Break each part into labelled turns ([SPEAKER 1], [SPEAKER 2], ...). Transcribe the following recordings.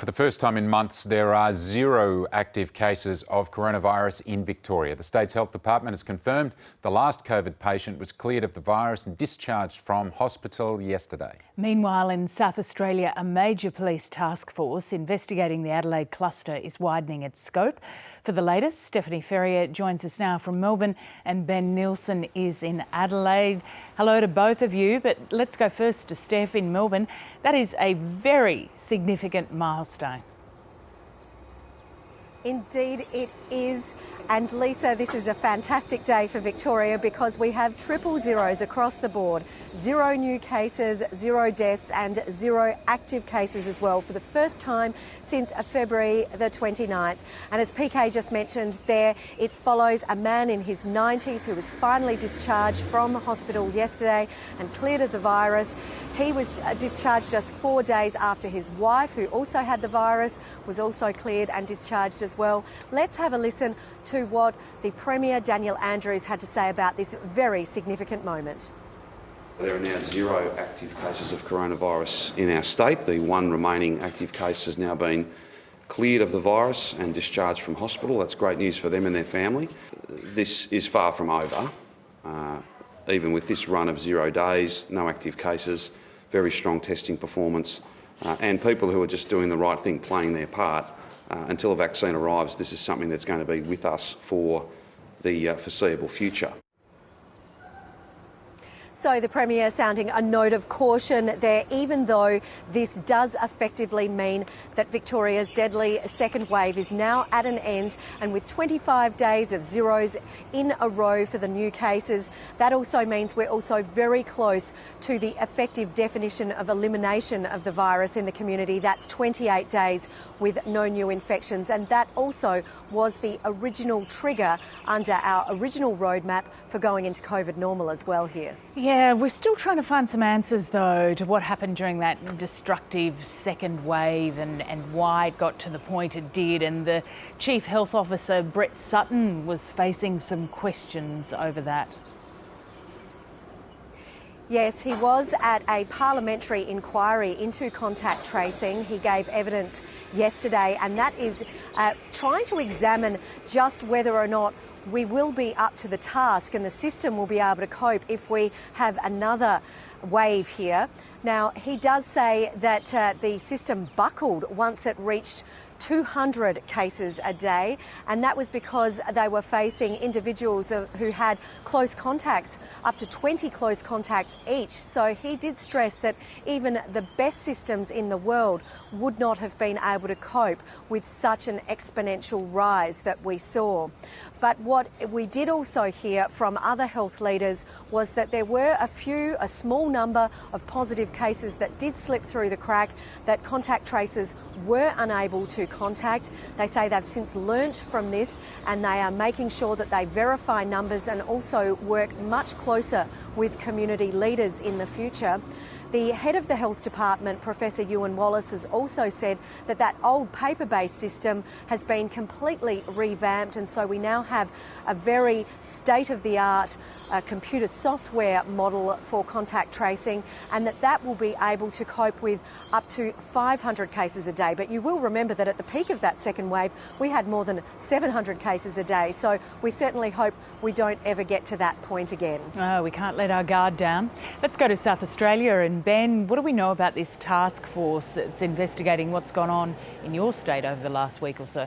[SPEAKER 1] For the first time in months, there are 0 active cases of coronavirus in Victoria. The state's health department has confirmed the last COVID patient was cleared of the virus and discharged from hospital yesterday.
[SPEAKER 2] Meanwhile, in South Australia, a major police task force investigating the Adelaide cluster is widening its scope. For the latest, Stephanie Ferrier joins us now from Melbourne and Ben Nielsen is in Adelaide. Hello to both of you, but let's go first to Steph in Melbourne. That is a very significant milestone.
[SPEAKER 3] Indeed it is. And Lisa, this is a fantastic day for Victoria because we have triple zeros across the board. 0 new cases, 0 deaths and 0 active cases as well for the first time since February the 29th. And as PK just mentioned there, it follows a man in his 90s who was finally discharged from hospital yesterday and cleared of the virus. He was discharged just 4 days after his wife, who also had the virus, was also cleared and discharged as well. Let's have a listen to what the Premier, Daniel Andrews, had to say about this very significant moment.
[SPEAKER 4] There are now 0 active cases of coronavirus in our state. The 1 remaining active case has now been cleared of the virus and discharged from hospital. That's great news for them and their family. This is far from over. Even with this run of 0 days, no active cases, very strong testing performance, and people who are just doing the right thing, playing their part. Until a vaccine arrives, this is something that's going to be with us for the foreseeable future.
[SPEAKER 3] So the Premier sounding a note of caution there, even though this does effectively mean that Victoria's deadly second wave is now at an end, and with 25 days of zeros in a row for the new cases, that also means we're also very close to the effective definition of elimination of the virus in the community. That's 28 days with no new infections, and that also was the original trigger under our original roadmap for going into COVID normal as well here.
[SPEAKER 2] Yeah, we're still trying to find some answers, though, to what happened during that destructive second wave and why it got to the point it did. And the Chief Health Officer, Brett Sutton, was facing some questions over that.
[SPEAKER 3] Yes, he was at a parliamentary inquiry into contact tracing. He gave evidence yesterday, and that is trying to examine just whether or not we will be up to the task and the system will be able to cope if we have another wave here. Now, he does say that the system buckled once it reached 200 cases a day, and that was because they were facing individuals who had close contacts, up to 20 close contacts each. So he did stress that even the best systems in the world would not have been able to cope with such an exponential rise that we saw. But what we did also hear from other health leaders was that there were a small number of positive cases that did slip through the crack, that contact tracers were unable to contact. They say they've since learnt from this and they are making sure that they verify numbers and also work much closer with community leaders in the future. The head of the health department, Professor Ewan Wallace, has also said that that old paper-based system has been completely revamped, and so we now have a very state-of-the-art computer software model for contact tracing, and that will be able to cope with up to 500 cases a day. But you will remember that at the peak of that second wave, we had more than 700 cases a day. So we certainly hope we don't ever get to that point again.
[SPEAKER 2] Oh, we can't let our guard down. Let's go to South Australia. And Ben, what do we know about this task force that's investigating what's gone on in your state over the last week or so?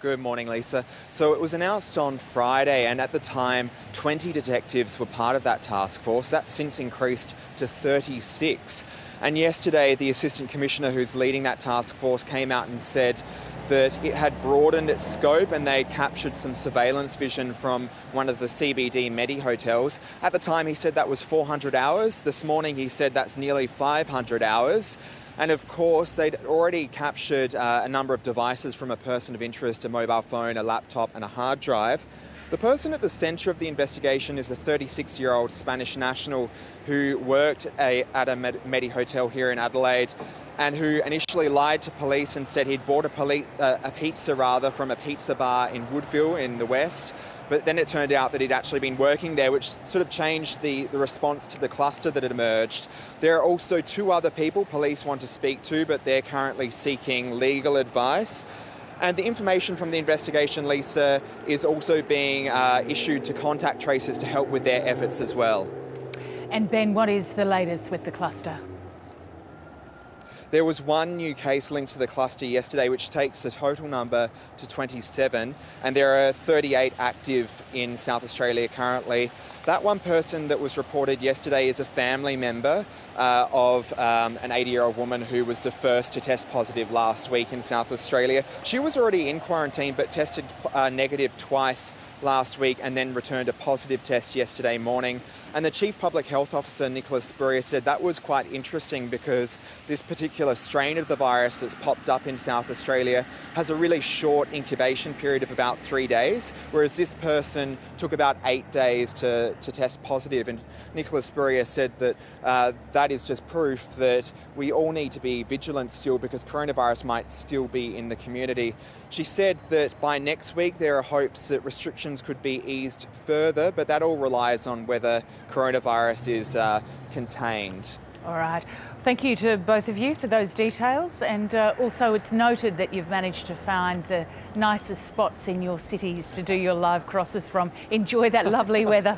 [SPEAKER 5] Good morning, Lisa. So it was announced on Friday, and at the time, 20 detectives were part of that task force. That's since increased to 36. And yesterday, the Assistant Commissioner who's leading that task force came out and said that it had broadened its scope and they captured some surveillance vision from one of the CBD Medi hotels. At the time, he said that was 400 hours. This morning, he said that's nearly 500 hours. And of course, they'd already captured a number of devices from a person of interest, a mobile phone, a laptop and a hard drive. The person at the centre of the investigation is a 36-year-old Spanish national who worked at a Medi hotel here in Adelaide and who initially lied to police and said he'd bought a pizza from a pizza bar in Woodville in the west. but then it turned out that he'd actually been working there, which sort of changed the response to the cluster that had emerged. There are also 2 other people police want to speak to, but they're currently seeking legal advice. And the information from the investigation, Lisa, is also being issued to contact tracers to help with their efforts as well.
[SPEAKER 2] And Ben, what is the latest with the cluster?
[SPEAKER 5] There was 1 new case linked to the cluster yesterday, which takes the total number to 27, and there are 38 active in South Australia currently. That one person that was reported yesterday is a family member of an 80-year-old woman who was the first to test positive last week in South Australia. She was already in quarantine but tested negative twice last week and then returned a positive test yesterday morning. And the Chief Public Health Officer, Nicholas Spurrier, said that was quite interesting because this particular strain of the virus that's popped up in South Australia has a really short incubation period of about 3 days, whereas this person took about 8 days to test positive. And Nicholas Spurrier said that that is just proof that we all need to be vigilant still because coronavirus might still be in the community. She said that by next week there are hopes that restrictions could be eased further, but that all relies on whether coronavirus is contained.
[SPEAKER 2] All right. Thank you to both of you for those details. And also it's noted that you've managed to find the nicest spots in your cities to do your live crosses from. Enjoy that lovely weather.